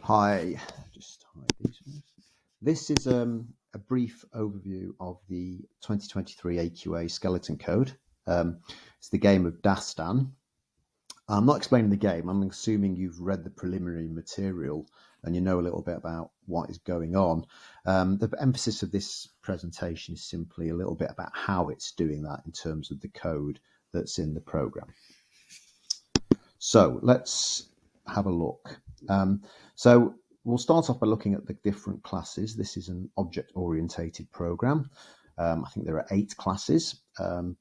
Hi, just hide these ones. This is a brief overview of the 2023 AQA skeleton code. It's the game of Dastan. I'm not explaining the game. I'm assuming you've read the preliminary material and you know a little bit about what is going on. The emphasis of this presentation is simply a little bit about how it's doing that in terms of the code that's in the program. So let's have a look. So we'll start off by looking at the different classes. This is an object-orientated program. I think there are 8 classes.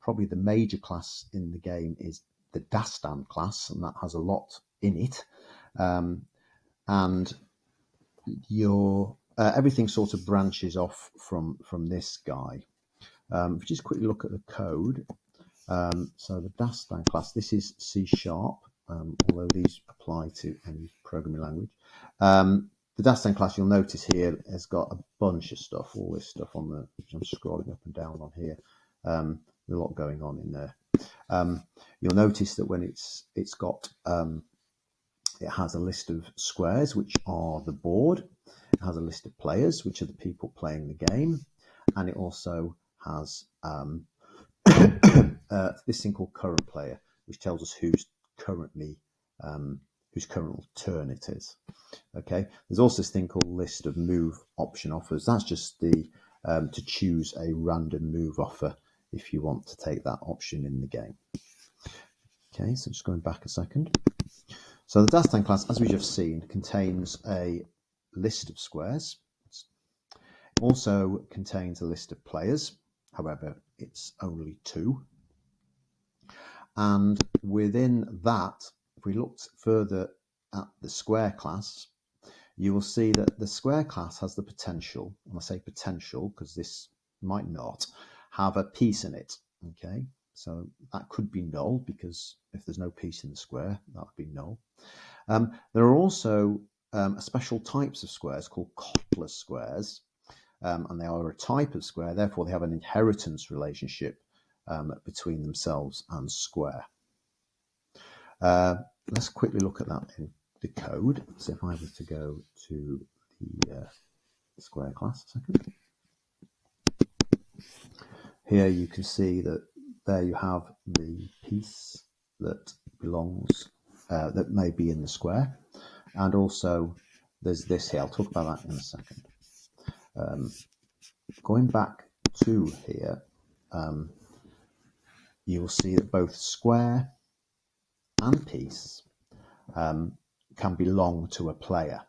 Probably the major class in the game is the Dastan class, and that has a lot in it. And everything sort of branches off from this guy. If you just quickly look at the code. So the Dastan class, this is C#, although these apply to any programming language. The Dastan class, you'll notice here, has got a bunch of stuff, all this stuff on the, which I'm scrolling up and down on here. There's a lot going on in there. You'll notice that when it has a list of squares, which are the board. It has a list of players, which are the people playing the game. And it also has this thing called current player, which tells us whose current turn it is. Okay. There's also this thing called list of move option offers. That's just the to choose a random move offer if you want to take that option in the game. Okay, so just going back a second. So the Dastan class, as we've just seen, contains a list of squares. It also contains a list of players. However, it's only 2. And within that, if we looked further at the square class, you will see that the square class has the potential, and I say potential because this might not, have a piece in it. Okay, so that could be null, because if there's no piece in the square, that would be null. There are also special types of squares called Kotler squares, and they are a type of square, therefore they have an inheritance relationship between themselves and square. Let's quickly look at that in the code. So if I were to go to the square class a second. Here you can see that there you have the piece that belongs, that may be in the square. And also there's this here. I'll talk about that in a second. Going back to here, you will see that both square and piece can belong to a player.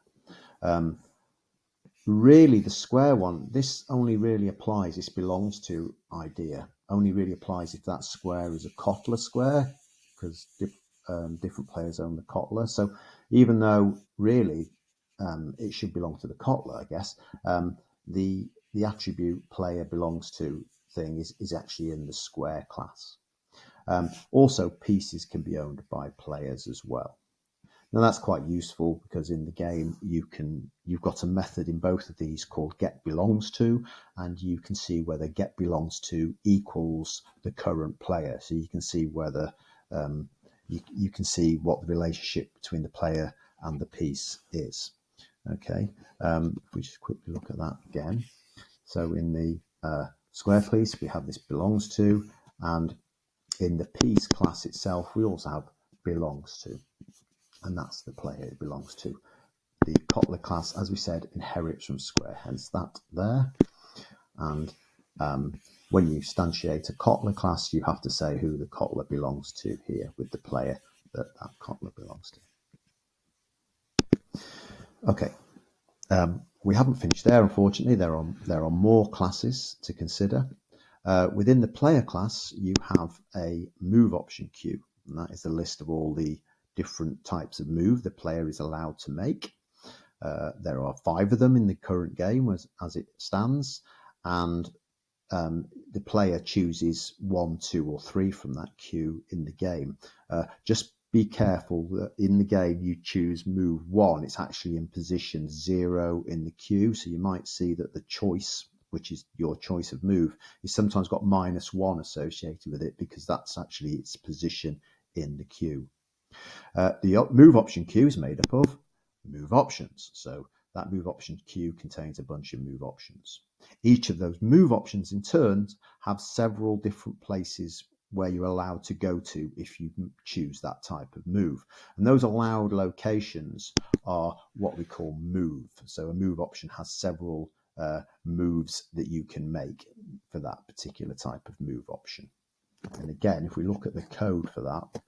Really, the square one, this only really applies, this belongs to idea, only really applies if that square is a Kotler square, because different players own the Kotler. So even though really it should belong to the Kotler, I guess, the attribute player belongs to thing is actually in the square class. Also, pieces can be owned by players as well. Now that's quite useful because in the game you've got a method in both of these called getBelongs_to, and you can see whether getBelongs_to equals the current player. So you can see whether you can see what the relationship between the player and the piece is. Okay, if we just quickly look at that again. So in the square piece we have this belongs to, and in the piece class itself we also have belongs to. And that's the player it belongs to. The Kotler class, as we said, inherits from square, hence that there. And when you instantiate a Kotler class, you have to say who the Kotler belongs to here with the player that Kotler belongs to. Okay, we haven't finished there, unfortunately. There are more classes to consider. Within the player class, you have a move option queue, and that is a list of all the different types of move the player is allowed to make. There are 5 of them in the current game as it stands, and the player chooses 1, 2, or 3 from that queue in the game. Just be careful that in the game you choose move 1, it's actually in position 0 in the queue, so you might see that the choice, which is your choice of move, is sometimes got -1 associated with it, because that's actually its position in the queue. The move option queue is made up of move options. So that move option queue contains a bunch of move options. Each of those move options in turn have several different places where you're allowed to go to if you choose that type of move. And those allowed locations are what we call move. So a move option has several moves that you can make for that particular type of move option. And again, if we look at the code for that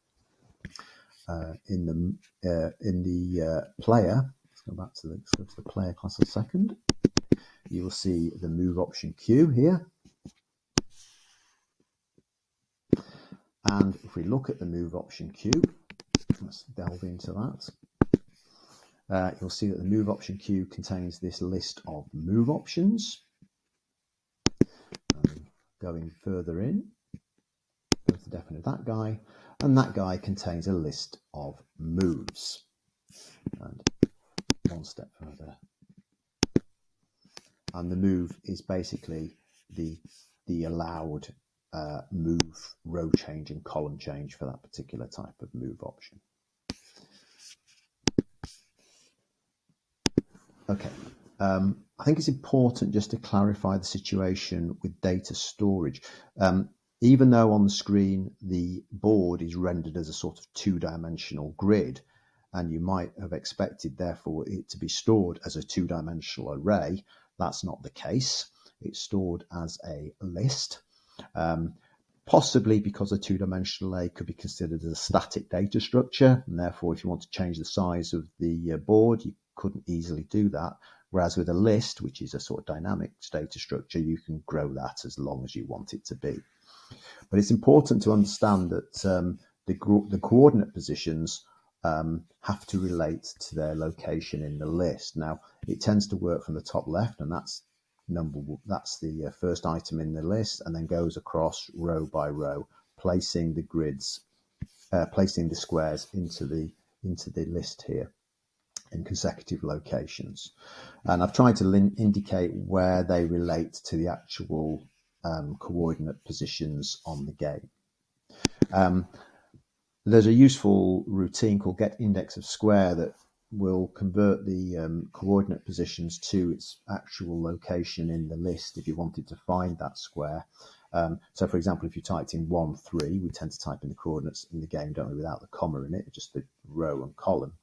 in the player, let's go back to the player class a second. You will see the move option queue here. And if we look at the move option queue, let's delve into that. You'll see that the move option queue contains this list of move options. Going further in, there's the definition of that guy, and that guy contains a list of moves. And one step further, and the move is basically the allowed move, row change and column change for that particular type of move option. Okay, I think it's important just to clarify the situation with data storage. Even though on the screen the board is rendered as a sort of two-dimensional grid, and you might have expected therefore it to be stored as a two-dimensional array, that's not the case. It's stored as a list, possibly because a two-dimensional array could be considered as a static data structure, and therefore if you want to change the size of the board, you couldn't easily do that. Whereas with a list, which is a sort of dynamic data structure, you can grow that as long as you want it to be. But it's important to understand that the coordinate positions have to relate to their location in the list. Now, it tends to work from the top left, and that's the first item in the list, and then goes across row by row, placing the grids, placing the squares into the list here in consecutive locations. And I've tried to indicate where they relate to the actual coordinate positions on the game. There's a useful routine called get index of square that will convert the coordinate positions to its actual location in the list if you wanted to find that square. So for example, if you typed in 1, 3, we tend to type in the coordinates in the game, don't we, without the comma in it, just the row and column.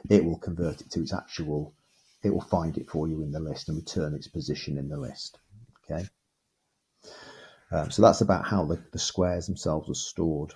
It will convert it to its actual, it will find it for you in the list and return its position in the list. Okay. So that's about how the squares themselves are stored.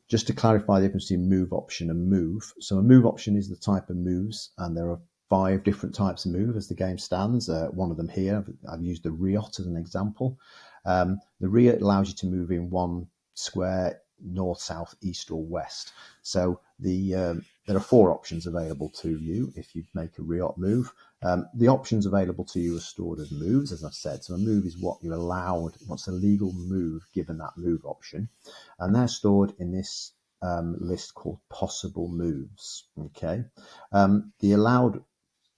Just to clarify the difference between move option and move. So a move option is the type of moves, and there are 5 different types of move as the game stands. One of them here, I've used the riot as an example. The riot allows you to move in one square, north, south, east or west. So there are 4 options available to you if you make a riot move. The options available to you are stored as moves, as I've said. So a move is what you're allowed, what's a legal move given that move option. And they're stored in this list called possible moves. Okay. The allowed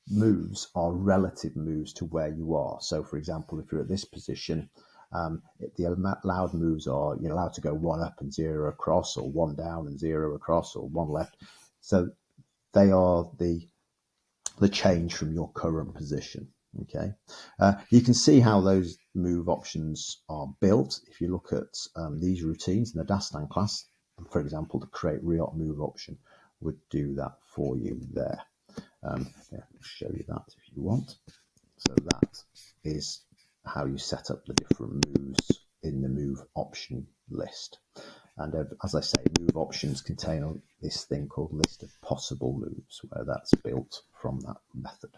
moves are relative moves to where you are. So for example, if you're at this position, the allowed moves are you're allowed to go 1 up and 0 across, or 1 down and 0 across, or 1 left. So they are the change from your current position. Okay, you can see how those move options are built. If you look at these routines in the Dastan class, for example, the create riot move option would do that for you there. Yeah, I'll show you that if you want. So that is how you set up the different moves in the move option list. And as I say, move options contain this thing called list of possible moves, where that's built from that method.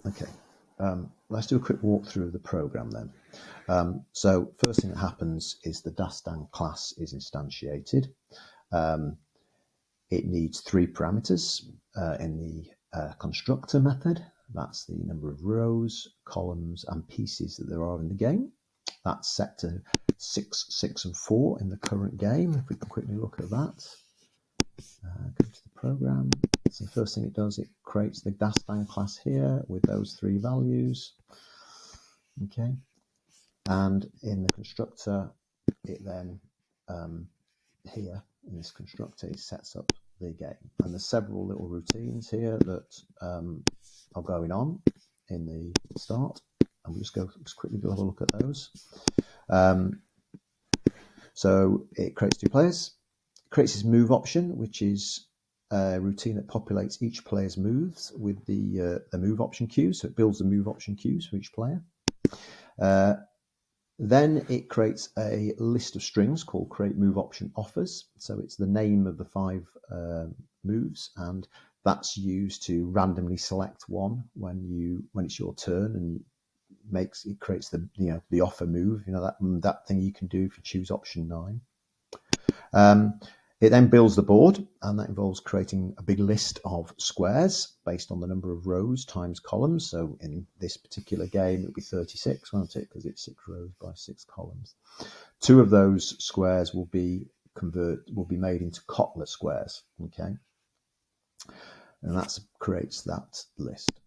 Okay, let's do a quick walkthrough of the program then. So first thing that happens is the Dastan class is instantiated. It needs 3 parameters in the constructor method. That's the number of rows, columns, and pieces that there are in the game. That's set to 6, 6, and 4 in the current game. If we can quickly look at that. Go to the program. So the first thing it does, it creates the Dastan class here with those 3 values. Okay. And in the constructor, it then here in this constructor, it sets up the game. And there's several little routines here that are going on in the start. And we'll just quickly go have a look at those. So it creates 2 players. It creates this move option, which is a routine that populates each player's moves with the move option queue. So it builds the move option queues for each player. Then it creates a list of strings called create move option offers. So it's the name of the 5 moves, and that's used to randomly select one when it's your turn, and it creates the offer move. That thing you can do if you choose option 9. It then builds the board, and that involves creating a big list of squares based on the number of rows times columns. So in this particular game, it'll be 36, won't it? Because it's 6 rows by 6 columns. 2 of those squares will be made into Kotler squares. Okay, and that creates that list.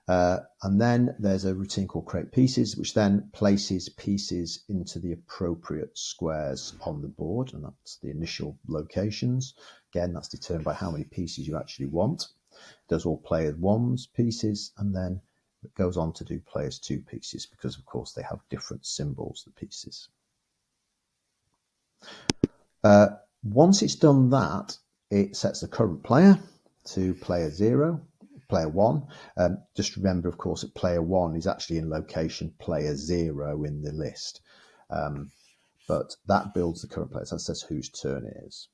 And then there's a routine called create pieces, which then places pieces into the appropriate squares on the board, and that's the initial locations. Again, that's determined by how many pieces you actually want. It does all players 1's pieces, and then it goes on to do players 2 pieces, because of course they have different symbols, the pieces. Once it's done that, it sets the current player to player 0. Player 1. Just remember, of course, that player 1 is actually in location player 0 in the list. But that builds the current player, so that says whose turn it is.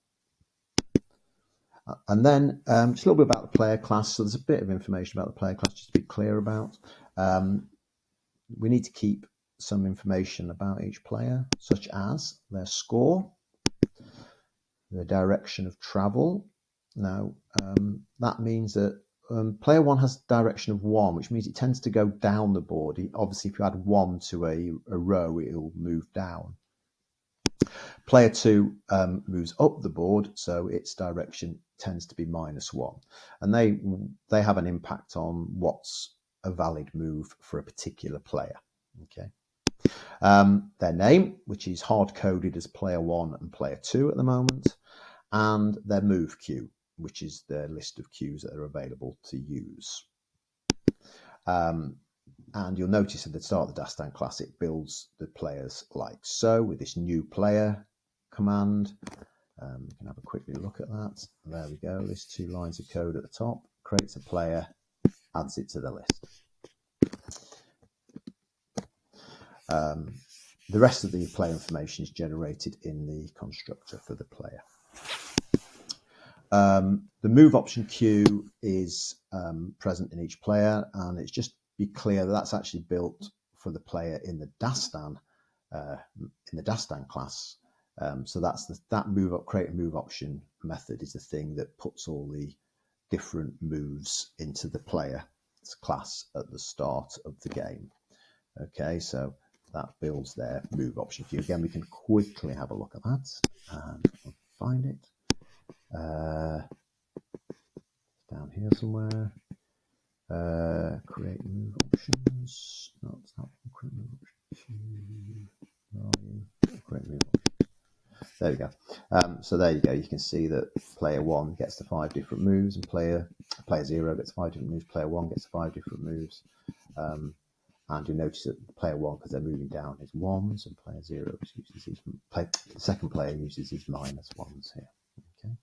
And then just a little bit about the player class. So there's a bit of information about the player class just to be clear about. We need to keep some information about each player, such as their score, their direction of travel. Now, that means that player 1 has direction of 1, which means it tends to go down the board. Obviously, if you add 1 to a row, it'll move down. Player 2 moves up the board, so its direction tends to be -1. And they have an impact on what's a valid move for a particular player. Okay. Their name, which is hard-coded as player 1 and player 2 at the moment, and their move queue, which is the list of queues that are available to use. And you'll notice at the start of the Dastan class, it builds the players like so with this new player command. You can have a quick look at that. There we go. There's 2 lines of code at the top. Creates a player, adds it to the list. The rest of the player information is generated in the constructor for the player. The move option queue is present in each player, and it's just be clear that that's actually built for the player in the Dastan class. So that's that create a move option method is the thing that puts all the different moves into the player's class at the start of the game. Okay, so that builds their move option queue. Again, we can quickly have a look at that and find it. Down here somewhere. Create move options. No, it's not create move options. Create move options. There we go. So there you go. You can see that player 1 gets the 5 different moves, and player 0 gets 5 different moves. Player 1 gets 5 different moves. And you notice that player 1, because they're moving down, is 1s, and player 0 uses his the second player uses his -1s here. Okay.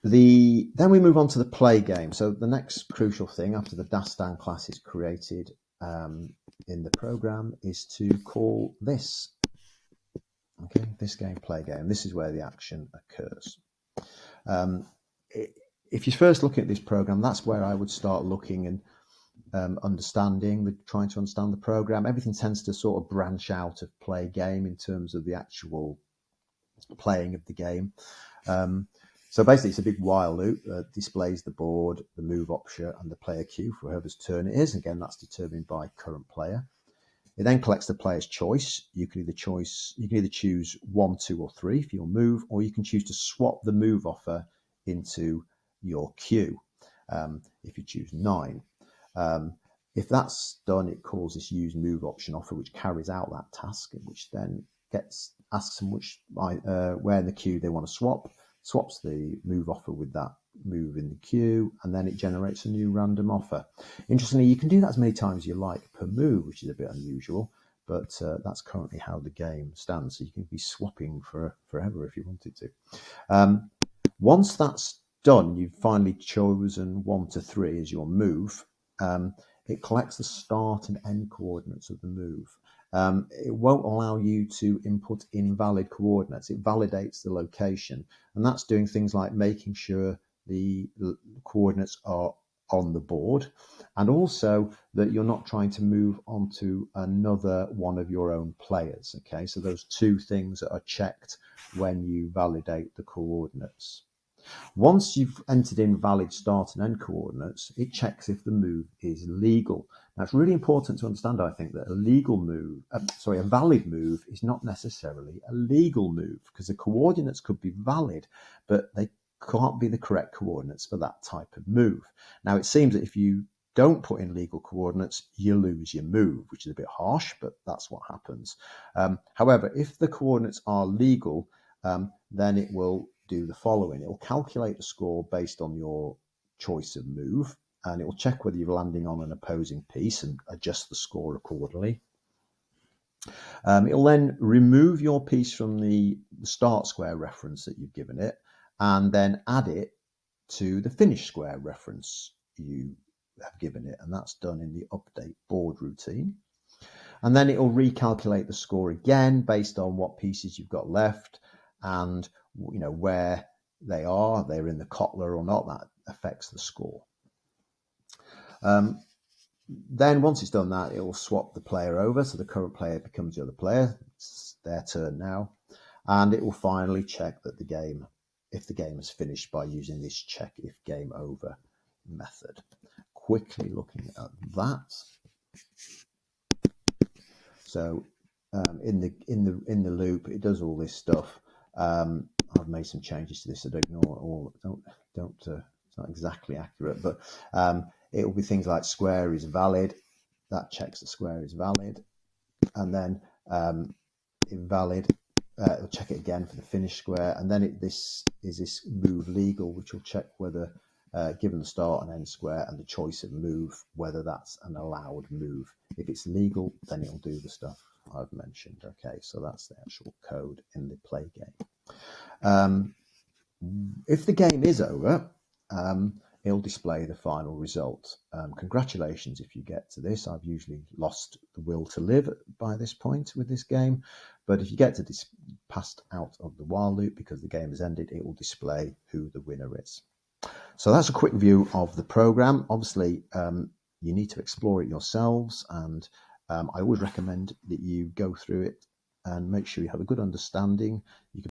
Then we move on to the play game. So the next crucial thing after the Dastan class is created in the program is to call this. Okay, this game play game. This is where the action occurs. If you're first looking at this program, that's where I would start looking and trying to understand the program. Everything tends to sort of branch out of play game in terms of the actual playing of the game. So basically, it's a big while loop that displays the board, the move option, and the player queue for whoever's turn it is. Again, that's determined by current player. It then collects the player's choice. You can either choose 1, 2, or 3 for your move, or you can choose to swap the move offer into your queue if you choose 9. If that's done, it calls this use move option offer, which carries out that task, which then asks them where in the queue they want to swap, swaps the move offer with that move in the queue, and then it generates a new random offer. Interestingly, you can do that as many times as you like per move, which is a bit unusual, but that's currently how the game stands. So you can be swapping forever if you wanted to. Once that's done, you've finally chosen 1 to 3 as your move. It collects the start and end coordinates of the move. It won't allow you to input invalid coordinates. It validates the location, and that's doing things like making sure the coordinates are on the board, and also that you're not trying to move onto another one of your own players. Okay, so those two things are checked when you validate the coordinates. Once you've entered in valid start and end coordinates, it checks if the move is legal. Now, it's really important to understand, I think, that a valid move is not necessarily a legal move, because the coordinates could be valid, but they can't be the correct coordinates for that type of move. Now, it seems that if you don't put in legal coordinates, you lose your move, which is a bit harsh, but that's what happens. However, if the coordinates are legal, then it will do the following. It will calculate the score based on your choice of move, and it will check whether you're landing on an opposing piece and adjust the score accordingly. It'll then remove your piece from the start square reference that you've given it, and then add it to the finish square reference you have given it, and that's done in the update board routine. And then it will recalculate the score again based on what pieces you've got left and where they are. They're in the Kotler or not. That affects the score. Then once it's done that, it will swap the player over, so the current player becomes the other player. It's their turn now, and it will finally check that if the game is finished by using this check if game over method. Quickly looking at that. So in the loop, it does all this stuff. I've made some changes to this, so don't ignore it all. It's not exactly accurate, but it will be things like square is valid. That checks the square is valid, and then invalid. It'll check it again for the finish square, and then this move legal, which will check whether, given the start and end square and the choice of move, whether that's an allowed move. If it's legal, then it'll do the stuff I've mentioned. Okay, so that's the actual code in the play game. If the game is over, it'll display the final result. Congratulations if you get to this. I've usually lost the will to live by this point with this game, but if you get to this passed out of the while loop because the game has ended, it will display who the winner is. So that's a quick view of the program. Obviously, you need to explore it yourselves, and I always recommend that you go through it and make sure you have a good understanding. You can